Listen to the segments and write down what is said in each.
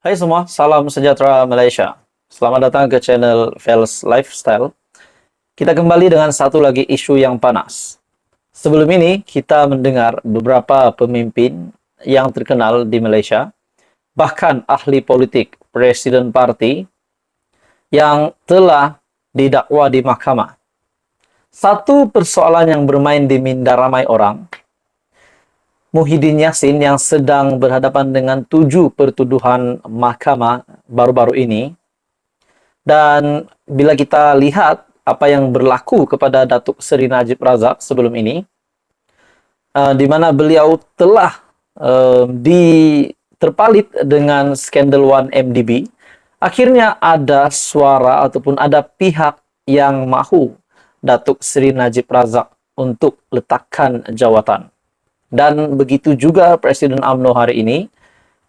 Hai semua, salam sejahtera Malaysia. Selamat datang ke channel Fels Lifestyle. Kita kembali dengan satu lagi isu yang panas. Sebelum ini, kita mendengar beberapa pemimpin yang terkenal di Malaysia, bahkan ahli politik, presiden parti, yang telah didakwa di mahkamah. Satu persoalan yang bermain di minda ramai orang, Muhyiddin Yassin yang sedang berhadapan dengan 7 pertuduhan mahkamah baru-baru ini. Dan bila kita lihat apa yang berlaku kepada Datuk Seri Najib Razak sebelum ini, di mana beliau telah terpalit dengan skandal 1MDB, akhirnya ada suara ataupun ada pihak yang mahu Datuk Seri Najib Razak untuk letakkan jawatan. Dan begitu juga Presiden UMNO hari ini,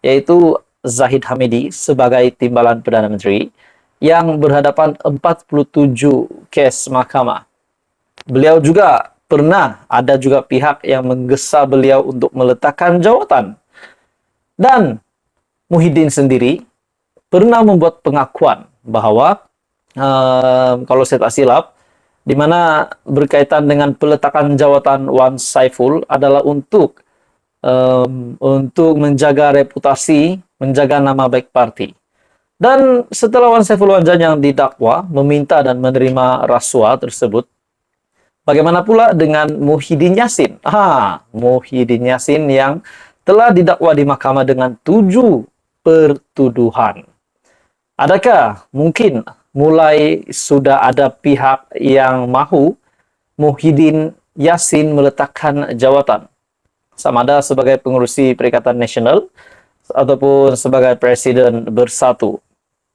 yaitu Zahid Hamidi sebagai Timbalan Perdana Menteri, yang berhadapan 47 kes mahkamah. Beliau juga pernah ada juga pihak yang menggesa beliau untuk meletakkan jawatan. Dan Muhyiddin sendiri pernah membuat pengakuan bahwa, kalau saya tak silap, di mana berkaitan dengan peletakan jawatan Wan Saiful adalah untuk menjaga reputasi, menjaga nama baik parti. Dan setelah Wan Saiful Wanjan yang didakwa meminta dan menerima rasuah tersebut, bagaimana pula dengan Muhyiddin Yassin? Muhyiddin Yassin yang telah didakwa di mahkamah dengan 7 pertuduhan. Adakah mungkin mulai sudah ada pihak yang mahu Muhyiddin Yassin meletakkan jawatan, sama ada sebagai pengurusi Perikatan Nasional ataupun sebagai Presiden Bersatu?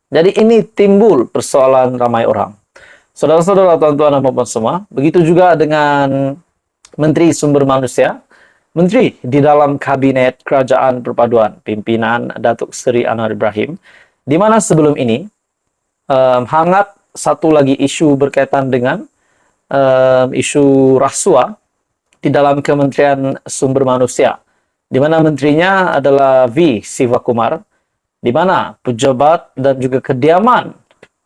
Jadi ini timbul persoalan ramai orang. Saudara-saudara, tuan-tuan dan puan-puan semua, begitu juga dengan Menteri Sumber Manusia, Menteri di dalam Kabinet Kerajaan Perpaduan, pimpinan Datuk Seri Anwar Ibrahim, di mana sebelum ini hangat satu lagi isu berkaitan dengan isu rasuah di dalam Kementerian Sumber Manusia, di mana menterinya adalah V. Sivakumar, di mana pejabat dan juga kediaman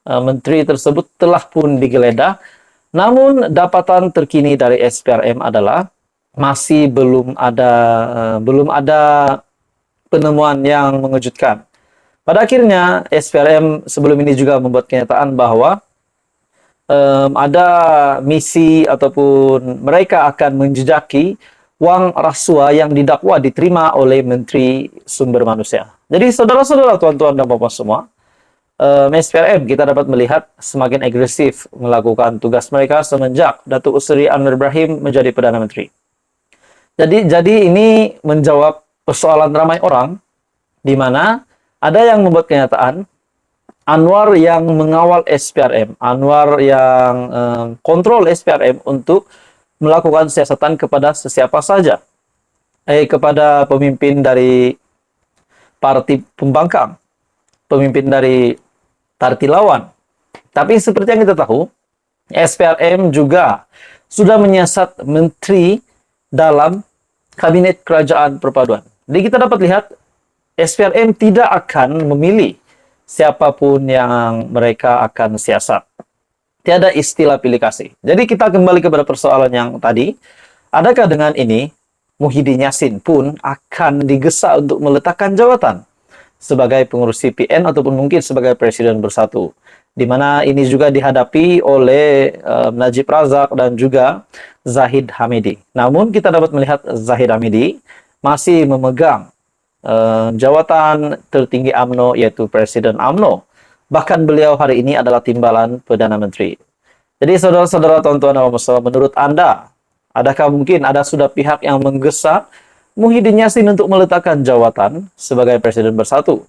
menteri tersebut telah pun digeledah. Namun dapatan terkini dari SPRM adalah masih belum ada penemuan yang mengejutkan. Pada akhirnya, SPRM sebelum ini juga membuat kenyataan bahwa ada misi ataupun mereka akan menjejaki wang rasuah yang didakwa diterima oleh Menteri Sumber Manusia. Jadi saudara-saudara, tuan-tuan dan puan-puan semua, SPRM kita dapat melihat semakin agresif melakukan tugas mereka semenjak Datuk Seri Anwar Ibrahim menjadi Perdana Menteri. Jadi ini menjawab persoalan ramai orang, di mana ada yang membuat kenyataan Anwar yang mengawal SPRM, Anwar yang kontrol SPRM untuk melakukan siasatan kepada sesiapa saja, kepada pemimpin dari parti pembangkang, pemimpin dari parti lawan. Tapi seperti yang kita tahu, SPRM juga sudah menyiasat menteri dalam Kabinet Kerajaan Perpaduan. Jadi kita dapat lihat SPRM tidak akan memilih siapapun yang mereka akan siasat. Tiada istilah pilih kasih. Jadi kita kembali kepada persoalan yang tadi. Adakah dengan ini Muhyiddin Yassin pun akan digesa untuk meletakkan jawatan sebagai pengurus CPN ataupun mungkin sebagai Presiden Bersatu? Di mana ini juga dihadapi oleh Najib Razak dan juga Zahid Hamidi. Namun kita dapat melihat Zahid Hamidi masih memegang jawatan tertinggi UMNO, yaitu Presiden UMNO. Bahkan beliau hari ini adalah Timbalan Perdana Menteri. Jadi saudara-saudara, tuan-tuan dan puan-puan, menurut Anda, adakah mungkin ada sudah pihak yang menggesa Muhyiddin Yassin untuk meletakkan jawatan sebagai Presiden Bersatu?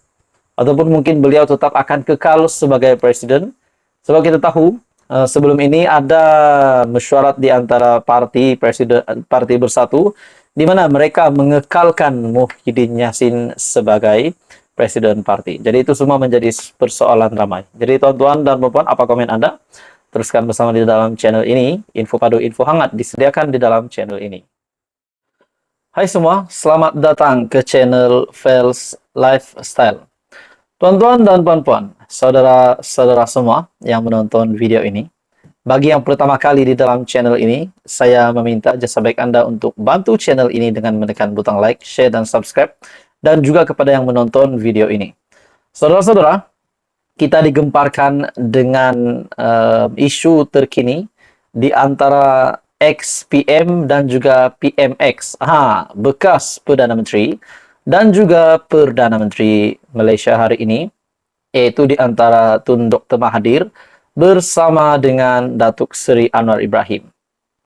Ataupun mungkin beliau tetap akan kekal sebagai Presiden? Sebab kita tahu, sebelum ini ada mesyuarat di antara parti Bersatu, di mana mereka mengekalkan Muhyiddin Yassin sebagai Presiden parti. Jadi itu semua menjadi persoalan ramai. Jadi tuan-tuan dan puan-puan, apa komen Anda? Teruskan bersama di dalam channel ini. Info padu, info hangat disediakan di dalam channel ini. Hai semua, selamat datang ke channel Fels Lifestyle. Tuan-tuan dan puan-puan, saudara-saudara semua yang menonton video ini, bagi yang pertama kali di dalam channel ini, saya meminta jasa baik Anda untuk bantu channel ini dengan menekan butang like, share, dan subscribe, dan juga kepada yang menonton video ini. Saudara-saudara, kita digemparkan dengan isu terkini di antara ex-PM dan juga PMX, bekas Perdana Menteri, dan juga Perdana Menteri Malaysia hari ini, yaitu di antara Tun Dr. Mahathir bersama dengan Datuk Seri Anwar Ibrahim.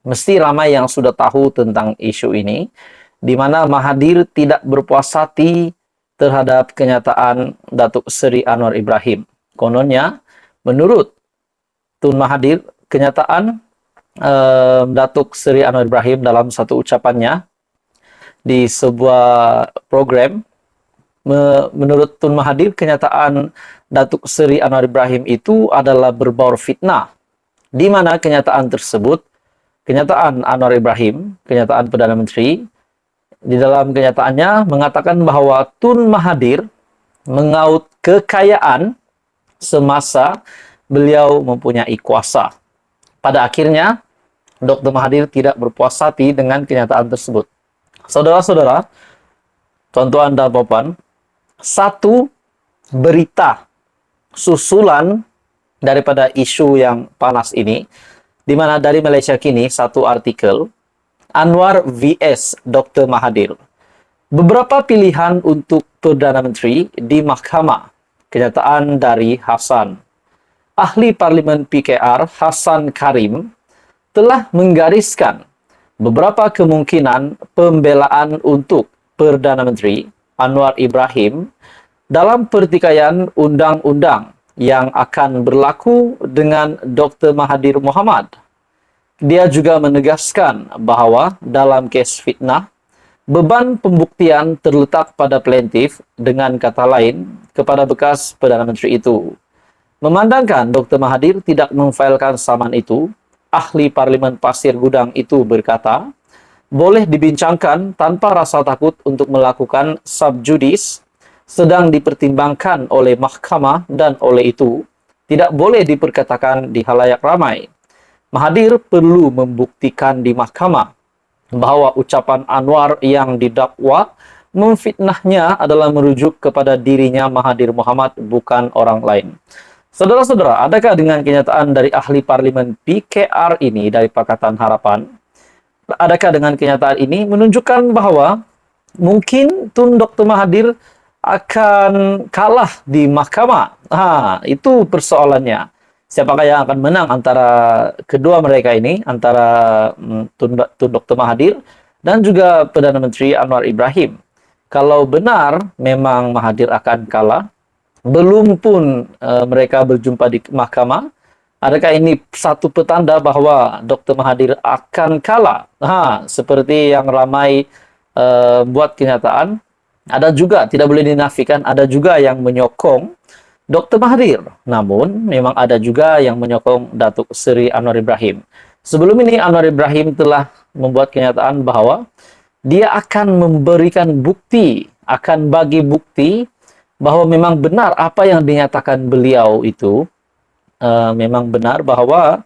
Mesti ramai yang sudah tahu tentang isu ini, di mana Mahathir tidak berpuas hati terhadap kenyataan Datuk Seri Anwar Ibrahim. Kononnya, menurut Tun Mahathir, kenyataan Datuk Seri Anwar Ibrahim dalam satu ucapannya di sebuah program, menurut Tun Mahathir, kenyataan Datuk Seri Anwar Ibrahim itu adalah berbaur fitnah, di mana kenyataan tersebut, kenyataan Anwar Ibrahim, kenyataan Perdana Menteri, di dalam kenyataannya mengatakan bahwa Tun Mahathir mengaut kekayaan semasa beliau mempunyai kuasa. Pada akhirnya, Dr. Mahathir tidak berpuas hati dengan kenyataan tersebut. Saudara-saudara, tuan-tuan dan puan, satu berita susulan daripada isu yang panas ini, di mana dari Malaysia Kini, satu artikel, Anwar vs Dr. Mahathir. Beberapa pilihan untuk Perdana Menteri di Mahkamah. Kenyataan dari Hassan. Ahli Parlimen PKR Hassan Karim telah menggariskan beberapa kemungkinan pembelaan untuk Perdana Menteri Anwar Ibrahim dalam pertikaian undang-undang yang akan berlaku dengan Dr. Mahathir Mohamad. Dia juga menegaskan bahawa dalam kes fitnah, beban pembuktian terletak pada plaintiff, dengan kata lain, kepada bekas Perdana Menteri itu. Memandangkan Dr. Mahathir tidak memfailkan saman itu, ahli Parlimen Pasir Gudang itu berkata, boleh dibincangkan tanpa rasa takut untuk melakukan subjudis, sedang dipertimbangkan oleh mahkamah dan oleh itu tidak boleh diperkatakan di halayak ramai. Mahathir perlu membuktikan di mahkamah bahawa ucapan Anwar yang didakwa memfitnahnya adalah merujuk kepada dirinya Mahathir Mohamad, bukan orang lain. Saudara-saudara, adakah dengan kenyataan dari ahli Parlimen PKR ini dari Pakatan Harapan, adakah dengan kenyataan ini menunjukkan bahawa mungkin Tun Dr. Mahathir akan kalah di mahkamah? Itu persoalannya. Siapakah yang akan menang antara kedua mereka ini, antara Tun Dr. Mahathir dan juga Perdana Menteri Anwar Ibrahim? Kalau benar memang Mahathir akan kalah, belum pun mereka berjumpa di mahkamah, adakah ini satu petanda bahawa Dr. Mahathir akan kalah? Seperti yang ramai buat kenyataan, ada juga, tidak boleh dinafikan, ada juga yang menyokong Dr. Mahathir. Namun, memang ada juga yang menyokong Datuk Seri Anwar Ibrahim. Sebelum ini, Anwar Ibrahim telah membuat kenyataan bahawa dia akan memberikan bukti, akan bagi bukti bahawa memang benar apa yang dinyatakan beliau itu, memang benar bahawa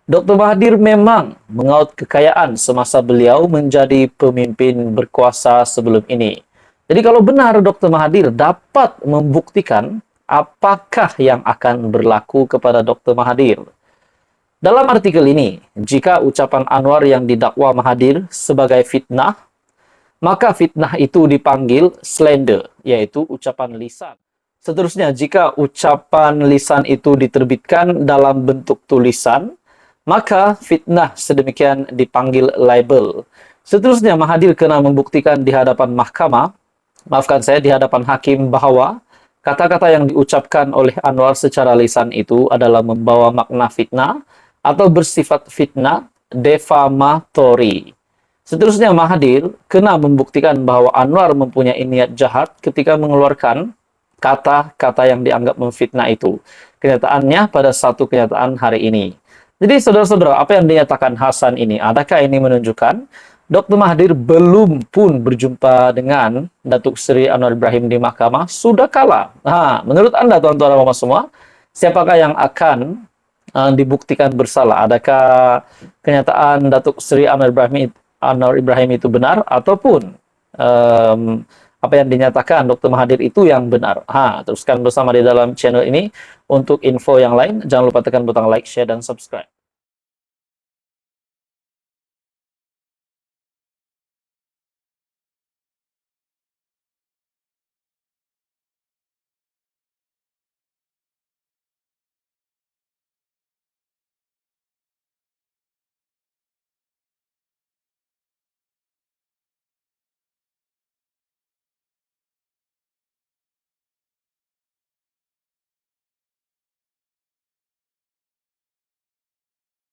Dr. Mahathir memang mengaut kekayaan semasa beliau menjadi pemimpin berkuasa sebelum ini. Jadi kalau benar Dr. Mahathir dapat membuktikan apakah yang akan berlaku kepada Dr. Mahathir. Dalam artikel ini, jika ucapan Anwar yang didakwa Mahathir sebagai fitnah, maka fitnah itu dipanggil slander, yaitu ucapan lisan. Seterusnya, jika ucapan lisan itu diterbitkan dalam bentuk tulisan, maka fitnah sedemikian dipanggil libel. Seterusnya, Mahathir kena membuktikan di hadapan mahkamah, di hadapan hakim, bahawa kata-kata yang diucapkan oleh Anwar secara lisan itu adalah membawa makna fitnah atau bersifat fitnah defamatory. Seterusnya, Mahathir kena membuktikan bahawa Anwar mempunyai niat jahat ketika mengeluarkan kata-kata yang dianggap memfitnah itu. Kenyataannya pada satu kenyataan hari ini. Jadi, saudara-saudara, apa yang dinyatakan Hassan ini, adakah ini menunjukkan Dr. Mahathir belum pun berjumpa dengan Datuk Seri Anwar Ibrahim di mahkamah, sudah kalah. Nah, menurut Anda, tuan-tuan dan semua, siapakah yang akan dibuktikan bersalah? Adakah kenyataan Datuk Seri Anwar Ibrahim itu benar, ataupun apa yang dinyatakan Dr. Mahathir itu yang benar? Teruskan bersama di dalam channel ini. Untuk info yang lain, jangan lupa tekan butang like, share, dan subscribe.